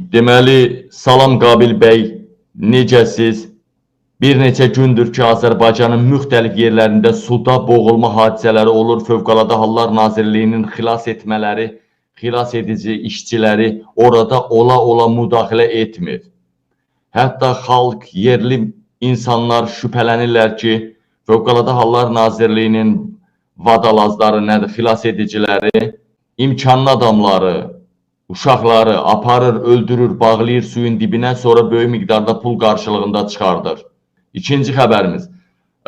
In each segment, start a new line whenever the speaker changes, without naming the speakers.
Deməli, salam Qabil bəy, necəsiz? Bir neçə gündür ki, Azərbaycanın müxtəlif yerlərində suda boğulma hadisələri olur. Fövqəladə Hallar Nazirliyinin xilas etmələri, xilas edici işçiləri orada ola müdaxilə etmir. Hətta xalq, yerli insanlar şübhələnirlər ki, Fövqəladə Hallar Nazirliyinin vadalazları, nədir, xilas ediciləri, imkanlı adamları, uşaqları aparır, öldürür, bağlayır suyun dibinə, sonra böyük miqdarda pul qarşılığında çıxardır. İkinci xəbərimiz.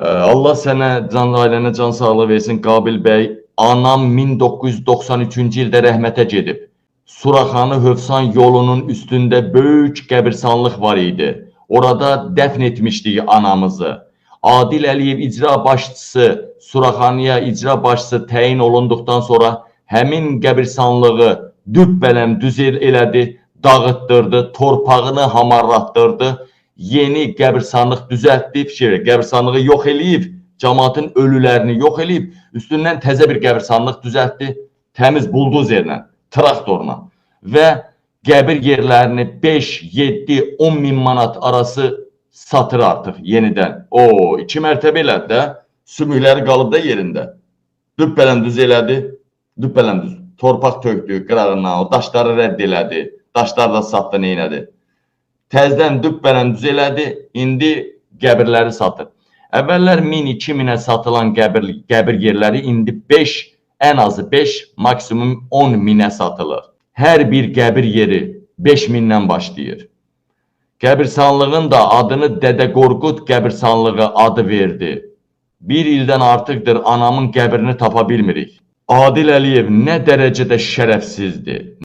Allah sənə, can ailənə can sağlığı versin Qabil bəy. Anam 1993-cü ildə rəhmətə gedib. Suraxanı Hövsan yolunun üstündə böyük qəbirstanlıq var idi. Orada dəfn etmişdik anamızı. Adil Əliyev icra başçısı, Suraxanıya icra başçısı təyin olunduqdan sonra həmin qəbirstanlığı düppələm düz elədi, dağıtdırdı, torpağını hamarlatdırdı, yeni qəbirstanlıq düzəltdi, qəbirstanlığı yox eləyib, cəmaatın ölülərini yox eləyib, üstündən təzə bir qəbirstanlıq düzəltdi, təmiz buldozerlə, traktorla və qəbir yerlərini 5, 7, 10 min manat arası satır artıq yenidən. O, 2 mərtəbə elədi də, sümükləri qalıb da yerində. Düppələm düz elədi, düppələm düz. Torpaq tökdü qırağından, o daşları rədd elədi. Daşlar da satdı, neynədi. Təzdən düppələn düz elədi, indi qəbirləri satır. Əvvəllər 1000-2000-ə satılan qəbir yerləri indi 5, ən azı 5, maksimum 10 minə satılır. Hər bir qəbir yeri 5 mindən başlayır. Qəbirstanlığın da adını Dədə Qorqud qəbirstanlığı adı verdi. Bir ildən artıqdır anamın qəbrini tapa bilmirik. Adil Əliyev nə dərəcədə şərəfsizdir.